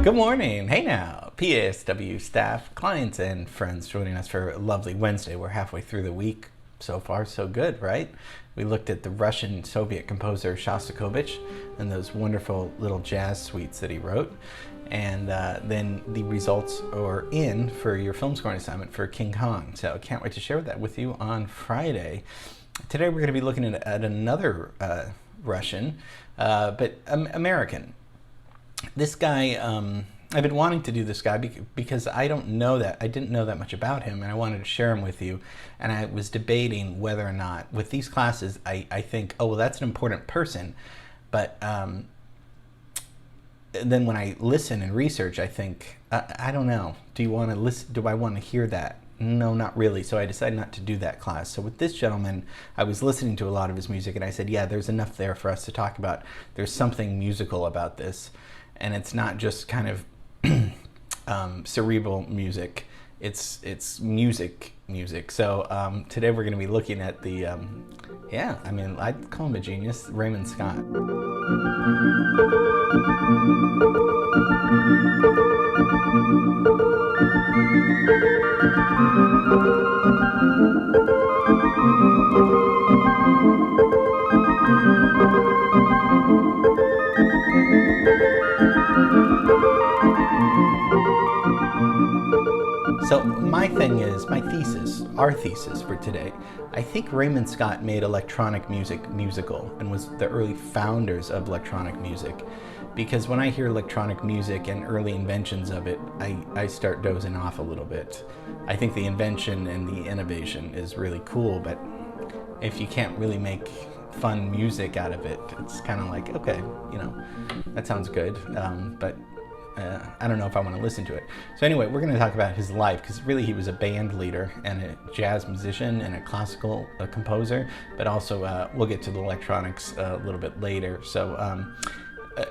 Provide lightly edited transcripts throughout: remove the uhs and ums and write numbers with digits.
Good morning. Hey now, PASW staff, clients, and friends joining us for a lovely Wednesday. We're halfway through the week. So far, so good, right? We looked at the Russian Soviet composer Shostakovich and those wonderful little jazz suites that he wrote. And then the results are in for your film scoring assignment for King Kong. So I can't wait to share that with you on Friday. Today we're going to be looking at another Russian, but American. This guy, I've been wanting to do this guy because I didn't know that much about him, and I wanted to share him with you. And I was debating whether or not, with these classes, I think, oh, well, that's an important person. But then when I listen and research, I think, I don't know. Do you want to listen? Do I want to hear that? No, not really. So I decided not to do that class. So with this gentleman, I was listening to a lot of his music, and I said, yeah, there's enough there for us to talk about. There's something musical about this. And it's not just kind of cerebral music. It's music. So today we're going to be looking at the, I'd call him a genius, Raymond Scott. So our thesis for today, I think Raymond Scott made electronic music musical and was the early founders of electronic music. Because when I hear electronic music and early inventions of it, I start dozing off a little bit. I think the invention and the innovation is really cool, but if you can't really make fun music out of it, it's kind of like, okay, that sounds good, but I don't know if I want to listen to it. So anyway, we're going to talk about his life, because really he was a band leader and a jazz musician and a classical composer, but also we'll get to the electronics a little bit later. So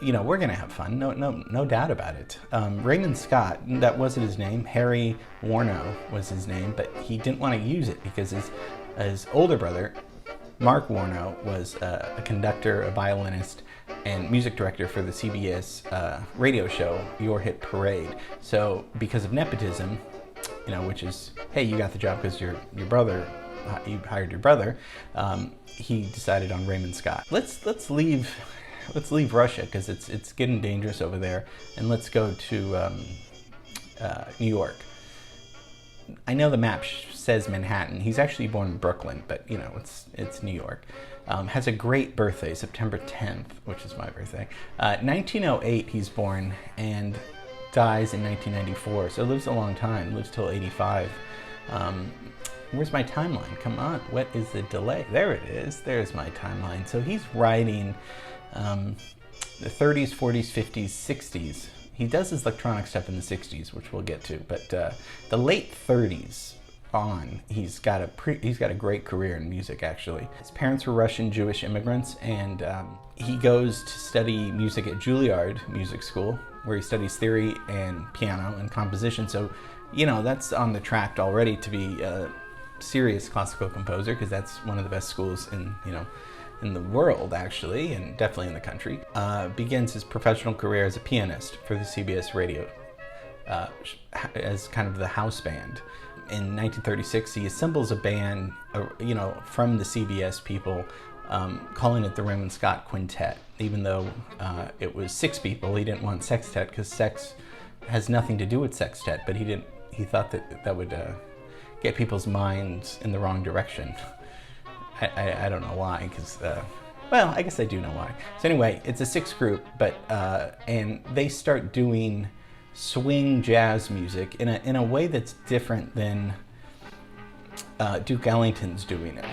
we're going to have fun, no doubt about it. Raymond Scott, that wasn't his name. Harry Warno was his name, but he didn't want to use it because his older brother, Mark Warno, was a conductor, a violinist, and music director for the CBS radio show Your Hit Parade. So because of nepotism, which is, hey, you got the job because your brother, you hired your brother, he decided on Raymond Scott. Let's leave Russia because it's getting dangerous over there, and let's go to New York. I know the map says Manhattan. He's actually born in Brooklyn, but it's New York. Has a great birthday, September 10th, which is my birthday. 1908 he's born and dies in 1994, so lives a long time, lives till 85. Where's my timeline? Come on, what is the delay? There it is, there's my timeline. So he's writing the 30s, 40s, 50s, 60s. He does his electronic stuff in the 60s, which we'll get to, but the late 30s on, he's got a great career in music, actually. His parents were Russian Jewish immigrants, and he goes to study music at Juilliard Music School, where he studies theory and piano and composition. So, that's on the track already to be a serious classical composer, because that's one of the best schools in the world, actually, and definitely in the country. Begins his professional career as a pianist for the CBS radio, as kind of the house band. In 1936, he assembles a band, from the CBS people, calling it the Raymond Scott Quintet. Even though it was 6 people, he didn't want sextet because sex has nothing to do with sextet. But he thought that would get people's minds in the wrong direction. I don't know why, because I guess I do know why. So anyway, it's a 6 group, but and they start doing swing jazz music in a way that's different than Duke Ellington's doing it.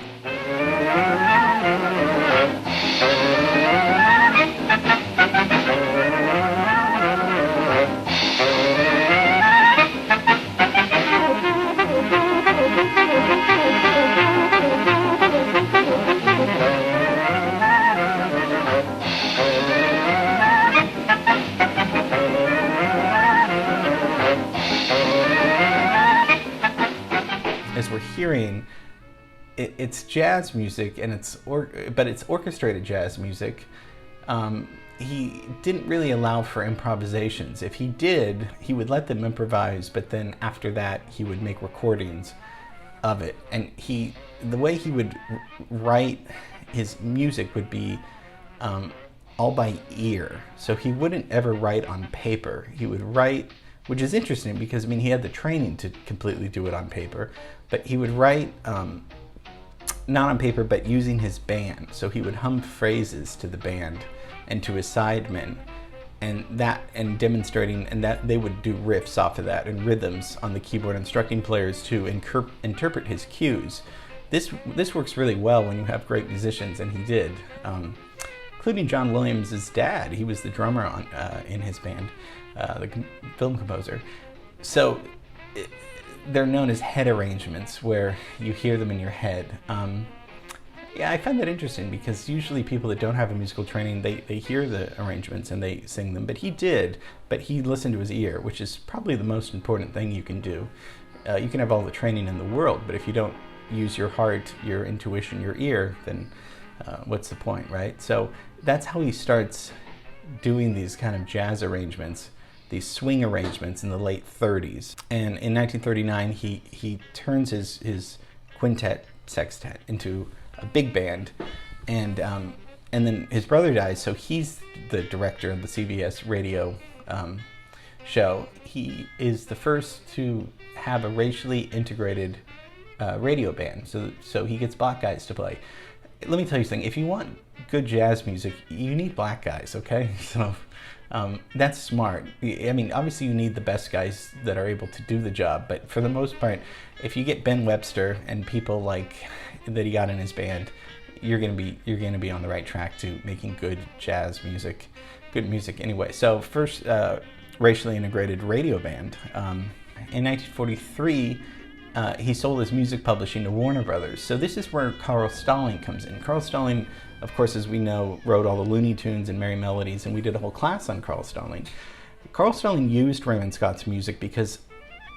As we're hearing, it's jazz music, and it's orchestrated jazz music, he didn't really allow for improvisations. If he did, he would let them improvise, but then after that, he would make recordings of it. And the way he would write his music would be all by ear. So he wouldn't ever write on paper. He would write, which is interesting because, I mean, he had the training to completely do it on paper, but he would write not on paper, but using his band. So he would hum phrases to the band and to his sidemen, and demonstrating, and that they would do riffs off of that and rhythms on the keyboard, instructing players to interpret his cues. This works really well when you have great musicians, and he did, including John Williams' dad. He was the drummer in his band, the film composer. So they're known as head arrangements, where you hear them in your head. Yeah, I find that interesting because usually people that don't have a musical training, they hear the arrangements and they sing them, but he did, but he listened to his ear, which is probably the most important thing you can do. You can have all the training in the world, but if you don't use your heart, your intuition, your ear, then what's the point, right? So that's how he starts doing these kind of jazz arrangements, these swing arrangements in the late 30s. And in 1939, he turns his quintet sextet into a big band, and then his brother dies, so he's the director of the CBS radio show. He is the first to have a racially integrated radio band, so he gets black guys to play. Let me tell you something, if you want good jazz music, you need black guys, okay? So that's smart. I mean, obviously you need the best guys that are able to do the job, but for the most part, if you get Ben Webster and people like that he got in his band, you're gonna be on the right track to making good jazz music, good music anyway. So first racially integrated radio band. In 1943, he sold his music publishing to Warner Brothers. So this is where Carl Stalling comes in. Carl Stalling, of course, as we know, wrote all the Looney Tunes and Merry Melodies, and we did a whole class on Carl Stalling. Carl Stalling used Raymond Scott's music because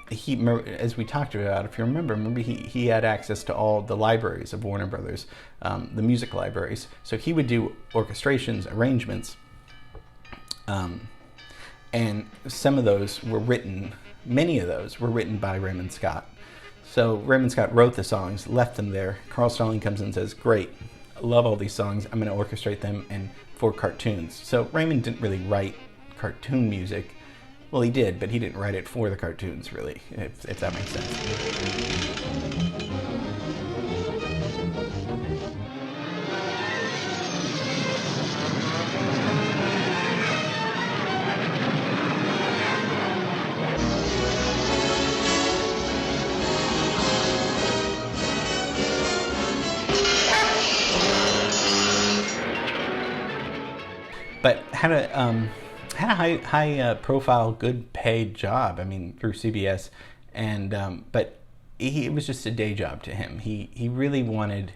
he, as we talked about, if you remember he had access to all the libraries of Warner Brothers, the music libraries. So he would do orchestrations, arrangements, and some of those were written, many of those were written by Raymond Scott. So Raymond Scott wrote the songs, left them there. Carl Stalling comes in and says, great, I love all these songs, I'm going to orchestrate them for cartoons. So Raymond didn't really write cartoon music. Well, he did, but he didn't write it for the cartoons, really, if that makes sense. But had a high profile, good paid job. I mean, through CBS, and but it was just a day job to him. He really wanted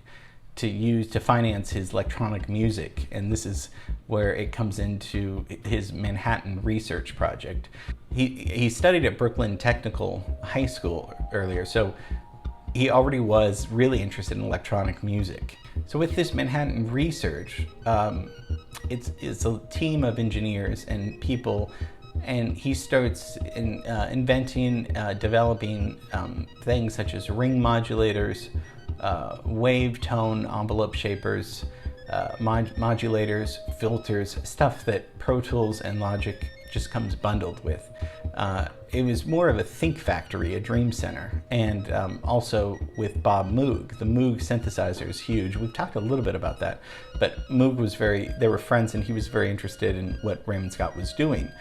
to finance his electronic music, and this is where it comes into his Manhattan research project. He studied at Brooklyn Technical High School earlier, so he already was really interested in electronic music. So with this Manhattan research, it's a team of engineers and people, and he starts inventing, developing things such as ring modulators, wave tone envelope shapers, modulators, filters, stuff that Pro Tools and Logic just comes bundled with. It was more of a think factory, a dream center, and also with Bob Moog. The Moog synthesizer is huge. We've talked a little bit about that, but Moog was they were friends, and he was very interested in what Raymond Scott was doing.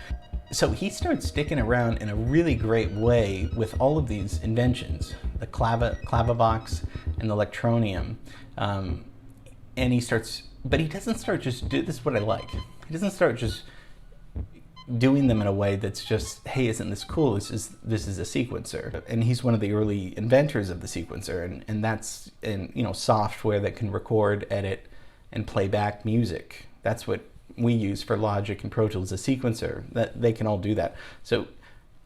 So he starts sticking around in a really great way with all of these inventions, the Clavivox and the Electronium, and he starts, but he doesn't start just this is what I like. He doesn't start just doing them in a way that's just, hey, isn't this cool? This is a sequencer, and he's one of the early inventors of the sequencer, and that's software that can record, edit, and play back music. That's what we use for Logic and Pro Tools, a sequencer. That they can all do that. So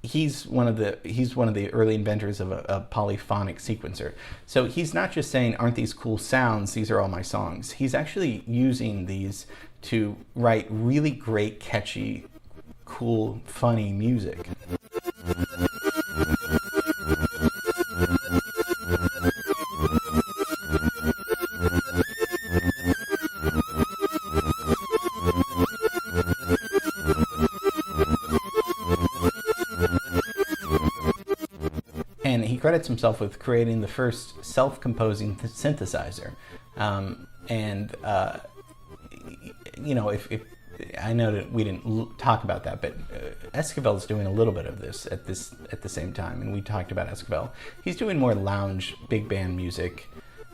he's one of the early inventors of a polyphonic sequencer. So he's not just saying, aren't these cool sounds, these are all my songs. He's actually using these to write really great, catchy, cool, funny music. And he credits himself with creating the first self-composing synthesizer. You know, if I know that we didn't talk about that, but Esquivel's doing a little bit of this at the same time, and we talked about Esquivel. He's doing more lounge big band music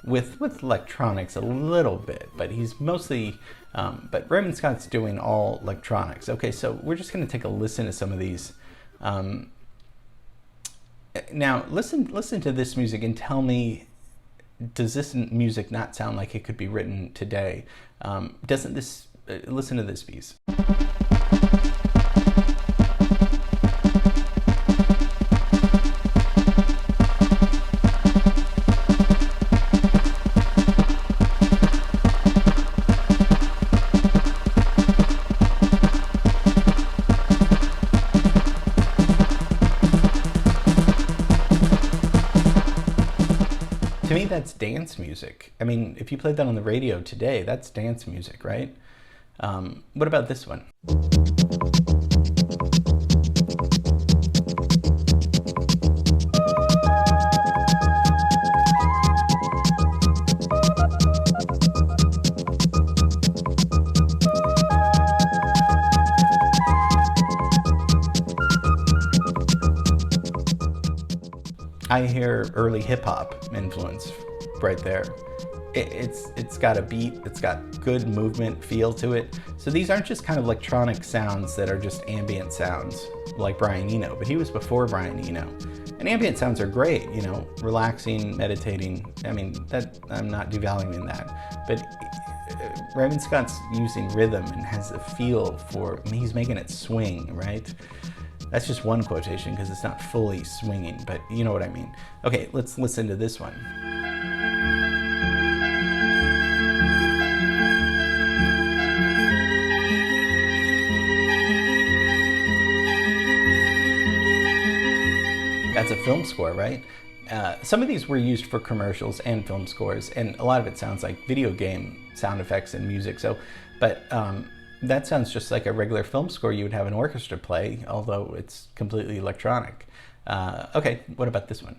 with electronics a little bit, but he's mostly. But Raymond Scott's doing all electronics. Okay, so we're just going to take a listen to some of these. Now, listen to this music and tell me, does this music not sound like it could be written today? Doesn't this, listen to this piece. To me, that's dance music. I mean, if you played that on the radio today, that's dance music, right? What about this one? I hear early hip-hop influence right there. It's got a beat, it's got good movement feel to it. So these aren't just kind of electronic sounds that are just ambient sounds like Brian Eno, but he was before Brian Eno. And ambient sounds are great, you know, relaxing, meditating. I mean, that I'm not devaluing that. But Raymond Scott's using rhythm and has a feel for, I mean, he's making it swing, right? That's just one quotation because it's not fully swinging, but you know what I mean. Okay, let's listen to this one. That's a film score, right? Some of these were used for commercials and film scores, and a lot of it sounds like video game sound effects and music. So, but that sounds just like a regular film score you would have an orchestra play, although it's completely electronic. Okay, what about this one?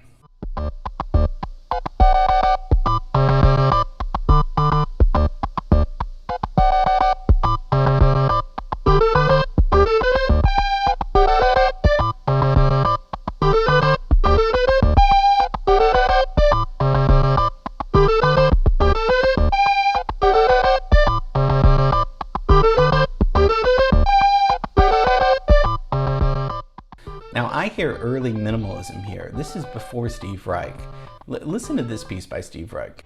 Now I hear early minimalism here. This is before Steve Reich. Listen to this piece by Steve Reich.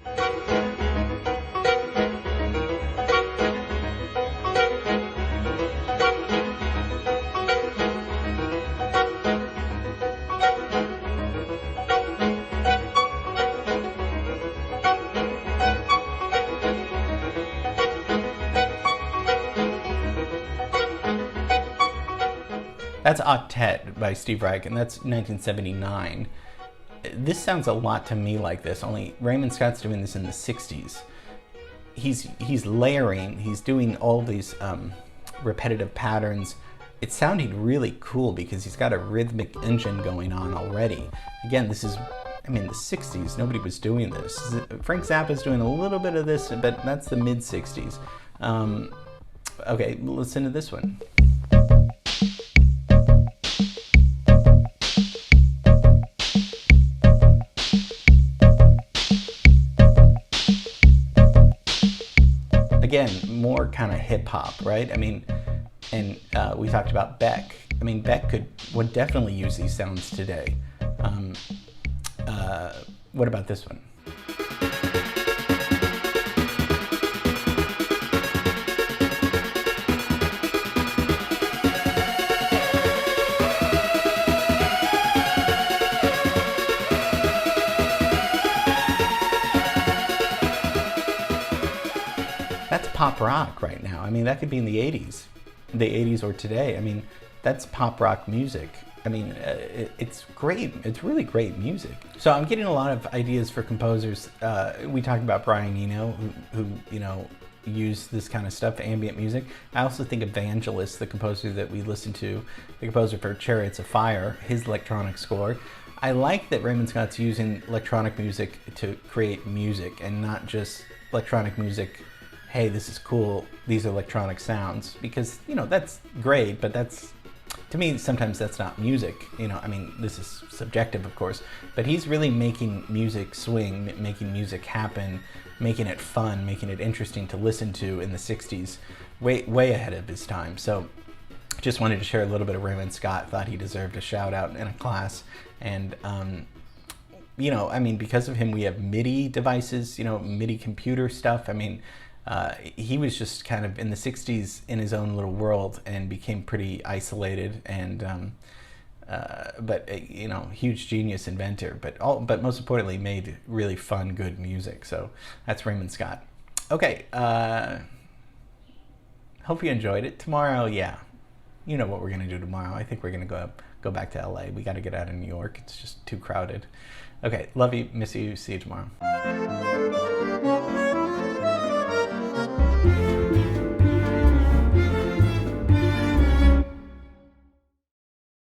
That's Octet by Steve Reich, and that's 1979. This sounds a lot to me like this, only Raymond Scott's doing this in the 60s. He's layering, he's doing all these repetitive patterns. It's sounding really cool because he's got a rhythmic engine going on already. Again, this is, I mean, the 60s, nobody was doing this. Frank Zappa's doing a little bit of this, but that's the mid-60s. Okay, listen to this one. Again, more kind of hip hop, right? I mean, and we talked about Beck. I mean, Beck would definitely use these sounds today. What about this one? pop rock right now. I mean, that could be in the 80s or today. I mean, that's pop rock music. I mean, it's great. It's really great music. So I'm getting a lot of ideas for composers. We talked about Brian Eno, who you know, used this kind of stuff, ambient music. I also think Evangelist, the composer that we listened to, the composer for Chariots of Fire, his electronic score. I like that Raymond Scott's using electronic music to create music and not just electronic music, hey, this is cool, these are electronic sounds, because, you know, that's great, but that's, to me, sometimes that's not music. You know, I mean, this is subjective, of course, but he's really making music swing, making music happen, making it fun, making it interesting to listen to in the 60s, way ahead of his time. So just wanted to share a little bit of Raymond Scott, thought he deserved a shout out in a class. And, you know, I mean, because of him, we have MIDI devices, you know, MIDI computer stuff. I mean, he was just kind of in the 60s in his own little world and became pretty isolated and, but you know, huge genius inventor, but most importantly made really fun, good music. So that's Raymond Scott. Okay, hope you enjoyed it. Tomorrow, yeah, you know what we're gonna do tomorrow. I think we're gonna go back to LA. We got to get out of New York. It's just too crowded. Okay, love you, miss you, see you tomorrow.